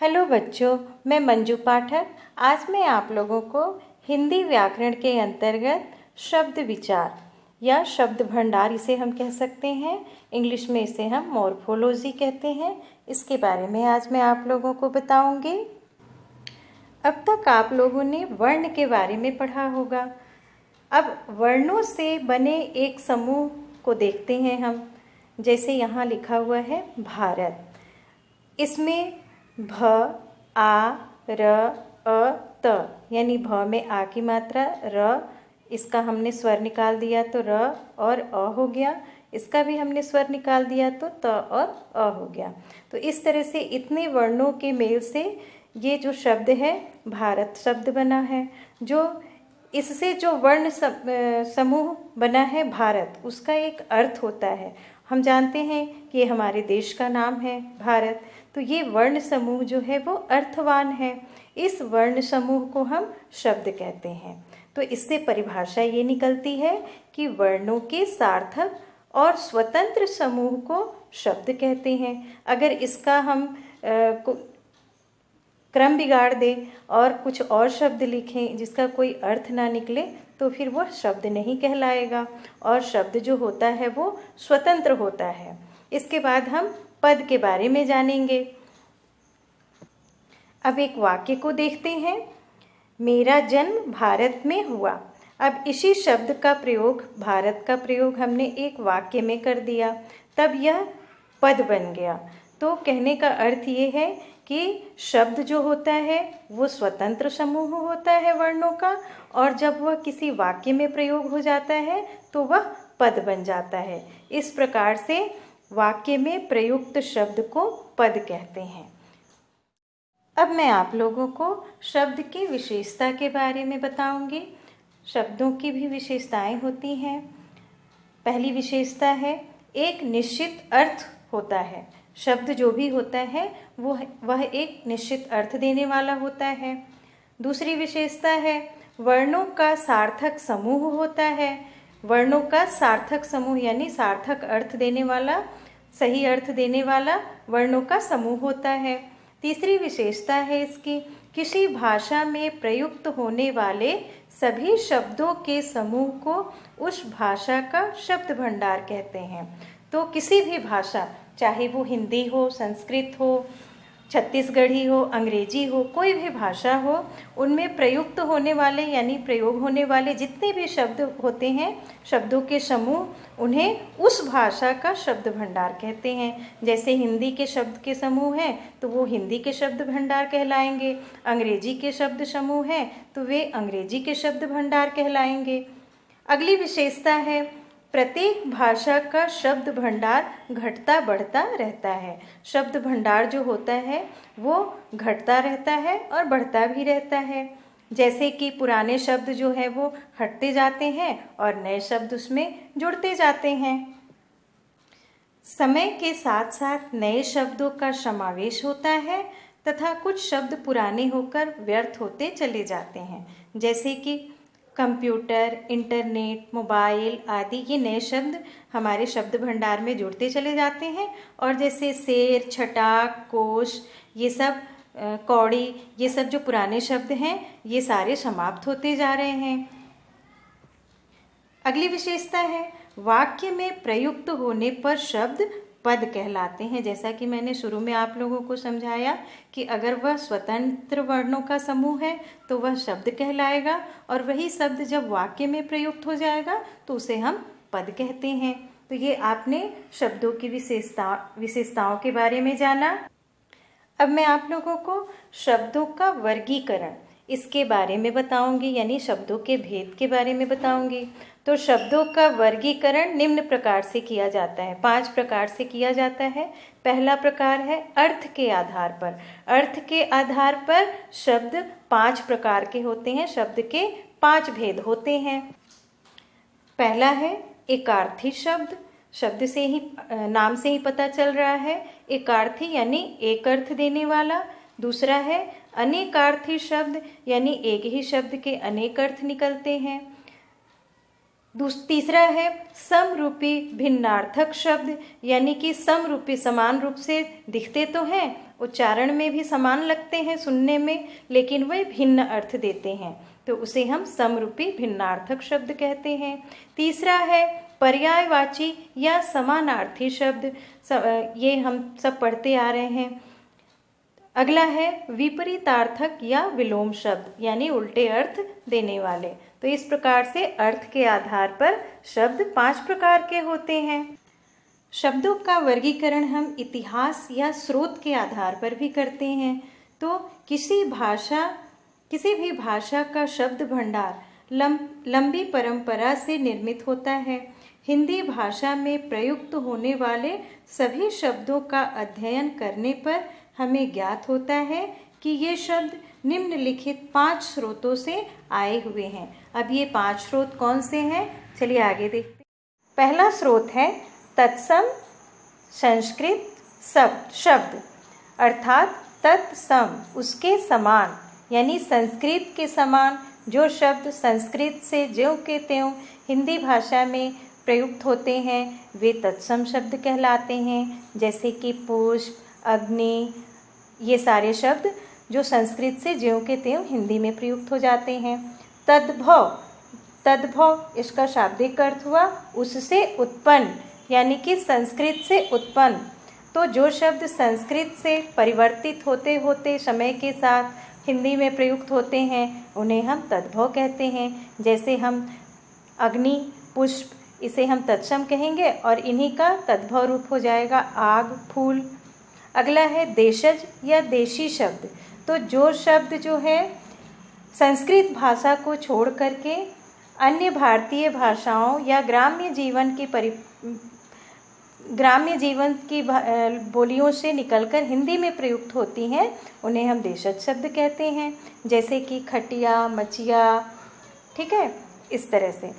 Hello बच्चों, मैं मंजू पाठक। आज मैं आप लोगों को हिंदी व्याकरण के अंतर्गत शब्द विचार या शब्द भंडार इसे हम कह सकते हैं, इंग्लिश में इसे हम मॉर्फोलॉजी कहते हैं, इसके बारे में आज मैं आप लोगों को बताऊंगी। अब तक आप लोगों ने वर्ण के बारे में पढ़ा होगा। अब वर्णों से बने एक समूह को देखते हैं हम। जैसे यहाँ लिखा हुआ है भारत। इसमें भ, आ, र, अ, त, यानी भ में आ की मात्रा, र इसका हमने स्वर निकाल दिया तो र और अ हो गया, इसका भी हमने स्वर निकाल दिया तो त और अ हो गया। तो इस तरह से इतने वर्णों के मेल से ये जो शब्द है भारत शब्द बना है। जो इससे जो वर्ण समूह बना है भारत, उसका एक अर्थ होता है। हम जानते हैं कि ये हमारे देश का नाम है भारत, तो ये वर्ण समूह जो है वो अर्थवान है। इस वर्ण समूह को हम शब्द कहते हैं। तो इससे परिभाषा ये निकलती है कि वर्णों के सार्थक और स्वतंत्र समूह को शब्द कहते हैं। अगर इसका हम क्रम बिगाड़ दें और कुछ और शब्द लिखें जिसका कोई अर्थ ना निकले, तो फिर वह शब्द नहीं कहलाएगा। और शब्द जो होता है वो स्वतंत्र होता है। इसके बाद हम पद के बारे में जानेंगे। अब एक वाक्य को देखते हैं। मेरा जन्म भारत में हुआ। अब इसी शब्द का प्रयोग, भारत का प्रयोग हमने एक वाक्य में कर दिया, तब यह पद बन गया। तो कहने का अर्थ ये है कि शब्द जो होता है वो स्वतंत्र समूह होता है वर्णों का, और जब वह किसी वाक्य में प्रयोग हो जाता है तो वह पद बन जाता है। इस प्रकार से वाक्य में प्रयुक्त शब्द को पद कहते हैं। अब मैं आप लोगों को शब्द की विशेषता के बारे में बताऊंगी। शब्दों की भी विशेषताएं होती हैं। पहली विशेषता है, एक निश्चित अर्थ होता है। शब्द जो भी होता है वह एक निश्चित अर्थ देने वाला होता है। दूसरी विशेषता है, वर्णों का सार्थक समूह होता है। वर्णों का सार्थक समूह यानी सार्थक अर्थ देने वाला, सही अर्थ देने वाला वर्णों का समूह होता है। तीसरी विशेषता है इसकी, किसी भाषा में प्रयुक्त होने वाले सभी शब्दों के समूह को उस भाषा का शब्द भंडार कहते हैं। तो किसी भी भाषा, चाहे वो हिंदी हो, संस्कृत हो, छत्तीसगढ़ी हो, अंग्रेजी हो, कोई भी भाषा हो, उनमें प्रयुक्त होने वाले यानी प्रयोग होने वाले जितने भी शब्द होते हैं, शब्दों के समूह, उन्हें उस भाषा का शब्द भंडार कहते हैं। जैसे हिंदी के शब्द के समूह हैं तो वो हिंदी के शब्द भंडार कहलाएंगे। अंग्रेजी के शब्द समूह हैं तो वे अंग्रेजी के शब्द भंडार कहलाएंगे। अगली विशेषता है, प्रत्येक भाषा का शब्द भंडार घटता बढ़ता रहता है। शब्द भंडार जो होता है वो घटता रहता है और बढ़ता भी रहता है। जैसे कि पुराने शब्द जो है वो हटते जाते हैं और नए शब्द उसमें जुड़ते जाते हैं। समय के साथ साथ नए शब्दों का समावेश होता है तथा कुछ शब्द पुराने होकर व्यर्थ होते चले जाते हैं। जैसे कि कंप्यूटर, इंटरनेट, मोबाइल आदि, ये नए शब्द हमारे शब्द भंडार में जुड़ते चले जाते हैं। और जैसे शेर, छटाक, कोश, ये सब, कौड़ी, ये सब जो पुराने शब्द हैं ये सारे समाप्त होते जा रहे हैं। अगली विशेषता है, वाक्य में प्रयुक्त होने पर शब्द पद कहलाते हैं। जैसा कि मैंने शुरू में आप लोगों को समझाया कि अगर वह स्वतंत्र वर्णों का समूह है तो वह शब्द कहलाएगा, और वही शब्द जब वाक्य में प्रयुक्त हो जाएगा तो उसे हम पद कहते हैं। तो ये आपने शब्दों की विशेषताओं के बारे में जाना। अब मैं आप लोगों को शब्दों का वर्गीकरण, इसके बारे में बताऊंगी, यानी शब्दों के भेद के बारे में बताऊंगी। तो शब्दों का वर्गीकरण निम्न प्रकार से किया जाता है, 5 प्रकार से किया जाता है। पहला प्रकार है अर्थ के आधार पर। अर्थ के आधार पर शब्द 5 प्रकार के होते हैं। शब्द के 5 भेद होते हैं। पहला है एकार्थी शब्द। शब्द से ही, नाम से ही पता चल रहा है, एकार्थी यानी एक अर्थ देने वाला। दूसरा है अनेकार्थी शब्द, यानी एक ही शब्द के अनेक अर्थ निकलते हैं। तीसरा है समरूपी भिन्नार्थक शब्द, यानी कि समरूपी समान रूप से दिखते तो हैं, उच्चारण में भी समान लगते हैं सुनने में, लेकिन वे भिन्न अर्थ देते हैं, तो उसे हम समरूपी भिन्नार्थक शब्द कहते हैं। तीसरा है पर्यायवाची या समानार्थी शब्द, ये हम सब पढ़ते आ रहे हैं। अगला है विपरीतार्थक या विलोम शब्द, यानी उल्टे अर्थ देने वाले। तो इस प्रकार से अर्थ के आधार पर शब्द 5 प्रकार के होते हैं। शब्दों का वर्गीकरण हम इतिहास या स्रोत के आधार पर भी करते हैं। तो किसी भी भाषा का शब्द भंडार लंबी परंपरा से निर्मित होता है। हिंदी भाषा में प्रयुक्त होने वाले सभी शब्दों का अध्ययन करने पर हमें ज्ञात होता है कि ये शब्द निम्नलिखित 5 स्रोतों से आए हुए हैं। अब ये 5 स्रोत कौन से हैं, चलिए आगे देखते हैं। पहला स्रोत है तत्सम संस्कृत शब्द, अर्थात तत्सम उसके समान, यानी संस्कृत के समान जो शब्द संस्कृत से ज्यों के त्यों हिंदी भाषा में प्रयुक्त होते हैं वे तत्सम शब्द कहलाते हैं। जैसे कि पुष्प, अग्नि, ये सारे शब्द जो संस्कृत से ज्यों के त्यों हिंदी में प्रयुक्त हो जाते हैं। तद्भव इसका शाब्दिक अर्थ हुआ उससे उत्पन्न, यानी कि संस्कृत से उत्पन्न। तो जो शब्द संस्कृत से परिवर्तित होते होते समय के साथ हिंदी में प्रयुक्त होते हैं उन्हें हम तद्भव कहते हैं। जैसे हम अग्नि, पुष्प, इसे हम तत्सम कहेंगे और इन्हीं का तद्भव रूप हो जाएगा आग, फूल। अगला है देशज या देशी शब्द। तो जो शब्द जो है संस्कृत भाषा को छोड़ करके अन्य भारतीय भाषाओं या ग्राम्य जीवन की बोलियों से निकलकर हिंदी में प्रयुक्त होती हैं उन्हें हम देशज शब्द कहते हैं। जैसे कि खटिया, मचिया, ठीक है, इस तरह से।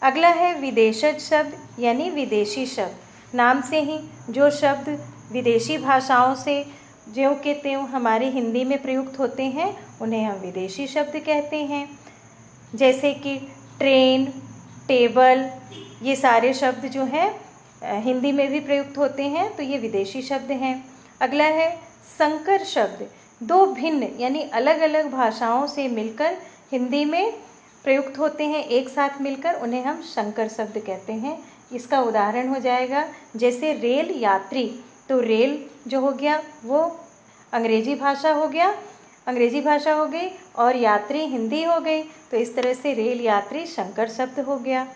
अगला है विदेशज शब्द, यानी विदेशी शब्द। नाम से ही जो शब्द विदेशी भाषाओं से ज्यों के त्यों हमारी हिंदी में प्रयुक्त होते हैं उन्हें हम विदेशी शब्द कहते हैं। जैसे कि ट्रेन, टेबल, ये सारे शब्द जो हैं हिंदी में भी प्रयुक्त होते हैं, तो ये विदेशी शब्द हैं। अगला है संकर शब्द। 2 भिन्न यानी अलग अलग भाषाओं से मिलकर हिंदी में प्रयुक्त होते हैं, एक साथ मिलकर उन्हें हम संकर शब्द कहते हैं। इसका उदाहरण हो जाएगा जैसे रेल यात्री। तो रेल जो हो गया वो अंग्रेजी भाषा हो गई और यात्री हिंदी हो गई, तो इस तरह से रेल यात्री संकर शब्द हो गया।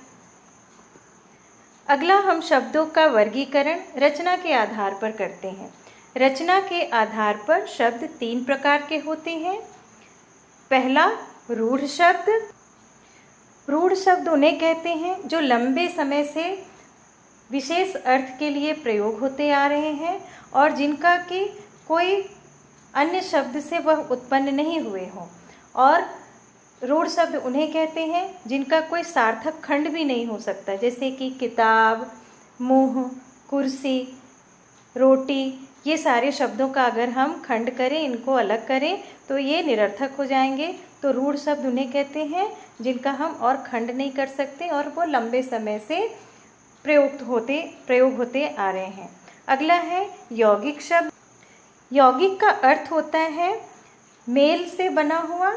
अगला हम शब्दों का वर्गीकरण रचना के आधार पर करते हैं। रचना के आधार पर शब्द 3 प्रकार के होते हैं। पहला रूढ़ शब्द। रूढ़ शब्द उन्हें कहते हैं जो लंबे समय से विशेष अर्थ के लिए प्रयोग होते आ रहे हैं और जिनका कि कोई अन्य शब्द से वह उत्पन्न नहीं हुए हों। और रूढ़ शब्द उन्हें कहते हैं जिनका कोई सार्थक खंड भी नहीं हो सकता, जैसे कि किताब, मुंह, कुर्सी, रोटी, ये सारे शब्दों का अगर हम खंड करें, इनको अलग करें तो ये निरर्थक हो जाएंगे। तो रूढ़ शब्द उन्हें कहते हैं जिनका हम और खंड नहीं कर सकते और वो लंबे समय से प्रयोग होते आ रहे हैं। अगला है यौगिक शब्द। यौगिक का अर्थ होता है मेल से बना हुआ,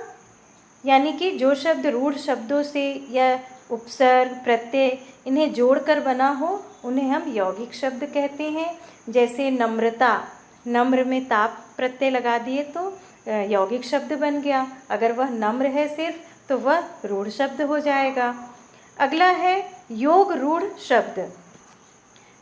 यानी कि जो शब्द रूढ़ शब्दों से या उपसर्ग, प्रत्यय इन्हें जोड़कर बना हो उन्हें हम यौगिक शब्द कहते हैं। जैसे नम्रता, नम्र में ताप प्रत्यय लगा दिए तो यौगिक शब्द बन गया। अगर वह नम्र है सिर्फ तो वह रूढ़ शब्द हो जाएगा। अगला है योग रूढ़ शब्द।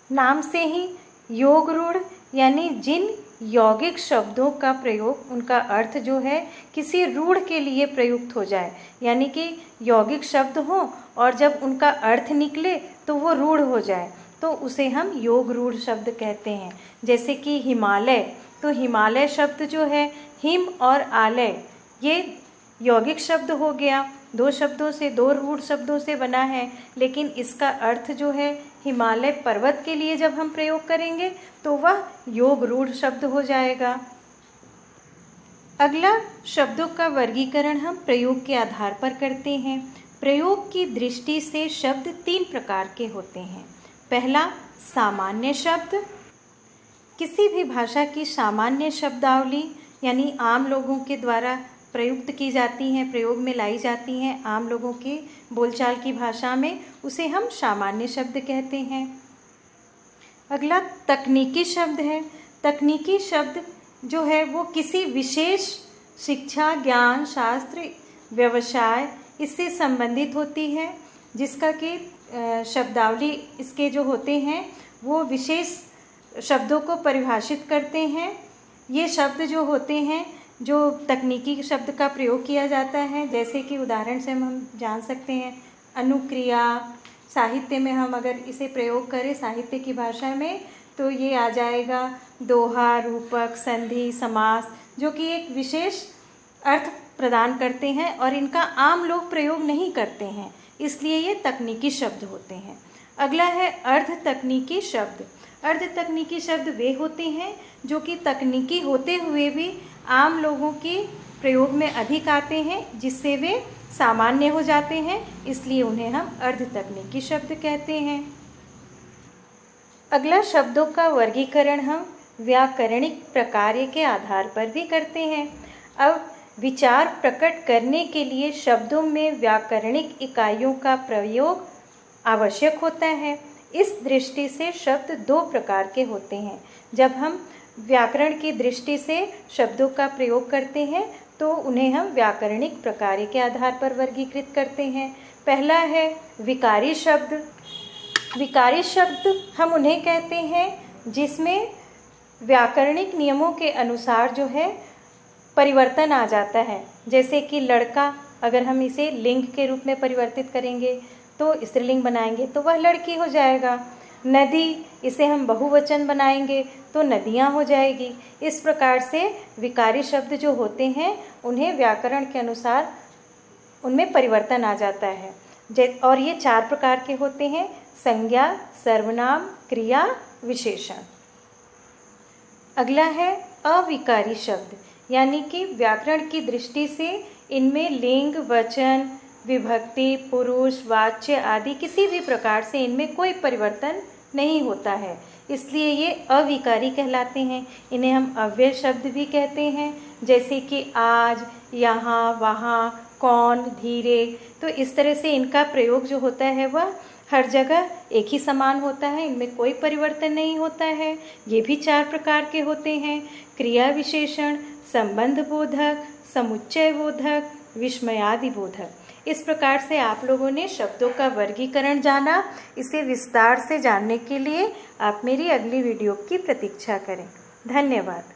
नाम से ही योग रूढ़ यानी जिन यौगिक शब्दों का प्रयोग, उनका अर्थ जो है किसी रूढ़ के लिए प्रयुक्त हो जाए, यानी कि यौगिक शब्द हो और जब उनका अर्थ निकले तो वो रूढ़ हो जाए, तो उसे हम योग रूढ़ शब्द कहते हैं। जैसे कि हिमालय, तो हिमालय शब्द जो है हिम और आलय ये यौगिक शब्द हो गया, 2 शब्दों से, 2 रूढ़ शब्दों से बना है, लेकिन इसका अर्थ जो है हिमालय पर्वत के लिए जब हम प्रयोग करेंगे तो वह योग रूढ़ शब्द हो जाएगा। अगला शब्दों का वर्गीकरण हम प्रयोग के आधार पर करते हैं। प्रयोग की दृष्टि से शब्द 3 प्रकार के होते हैं। पहला, सामान्य शब्द। किसी भी भाषा की सामान्य शब्दावली यानी आम लोगों के द्वारा प्रयुक्त की जाती हैं, प्रयोग में लाई जाती हैं आम लोगों की बोलचाल की भाषा में, उसे हम सामान्य शब्द कहते हैं। अगला तकनीकी शब्द है। तकनीकी शब्द जो है वो किसी विशेष शिक्षा, ज्ञान, शास्त्र, व्यवसाय इससे संबंधित होती है, जिसका कि शब्दावली इसके जो होते हैं वो विशेष शब्दों को परिभाषित करते हैं। ये शब्द जो होते हैं, जो तकनीकी शब्द का प्रयोग किया जाता है, जैसे कि उदाहरण से हम जान सकते हैं अनुक्रिया। साहित्य में हम अगर इसे प्रयोग करें साहित्य की भाषा में तो ये आ जाएगा दोहा, रूपक, संधि, समास, जो कि एक विशेष अर्थ प्रदान करते हैं और इनका आम लोग प्रयोग नहीं करते हैं, इसलिए ये तकनीकी शब्द होते हैं। अगला है अर्ध तकनीकी शब्द। अर्ध तकनीकी शब्द वे होते हैं जो कि तकनीकी होते हुए भी आम लोगों के प्रयोग में अधिक आते हैं, जिससे वे सामान्य हो जाते हैं, इसलिए उन्हें हम अर्ध तकनीकी शब्द कहते हैं। अगला शब्दों का वर्गीकरण हम व्याकरणिक प्रकार्य के आधार पर भी करते हैं। अब विचार प्रकट करने के लिए शब्दों में व्याकरणिक इकाइयों का प्रयोग आवश्यक होता है। इस दृष्टि से शब्द 2 प्रकार के होते हैं। जब हम व्याकरण की दृष्टि से शब्दों का प्रयोग करते हैं तो उन्हें हम व्याकरणिक प्रकार्य के आधार पर वर्गीकृत करते हैं। पहला है विकारी शब्द। विकारी शब्द हम उन्हें कहते हैं जिसमें व्याकरणिक नियमों के अनुसार जो है परिवर्तन आ जाता है। जैसे कि लड़का, अगर हम इसे लिंग के रूप में परिवर्तित करेंगे तो स्त्रीलिंग बनाएंगे तो वह लड़की हो जाएगा। नदी, इसे हम बहुवचन बनाएंगे तो नदियाँ हो जाएगी। इस प्रकार से विकारी शब्द जो होते हैं उन्हें व्याकरण के अनुसार उनमें परिवर्तन आ जाता है। और ये 4 प्रकार के होते हैं: संज्ञा, सर्वनाम, क्रिया, विशेषण। अगला है अविकारी शब्द, यानी कि व्याकरण की दृष्टि से इनमें लिंग, वचन, विभक्ति, पुरुष, वाच्य आदि किसी भी प्रकार से इनमें कोई परिवर्तन नहीं होता है, इसलिए ये अविकारी कहलाते हैं। इन्हें हम अव्यय शब्द भी कहते हैं, जैसे कि आज, यहाँ, वहाँ, कौन, धीरे। तो इस तरह से इनका प्रयोग जो होता है वह हर जगह एक ही समान होता है, इनमें कोई परिवर्तन नहीं होता है। ये भी 4 प्रकार के होते हैं: क्रिया विशेषण, संबंध बोधक, समुच्चय बोधक, विस्मयादि बोधक। इस प्रकार से आप लोगों ने शब्दों का वर्गीकरण जाना। इसे विस्तार से जानने के लिए आप मेरी अगली वीडियो की प्रतीक्षा करें। धन्यवाद।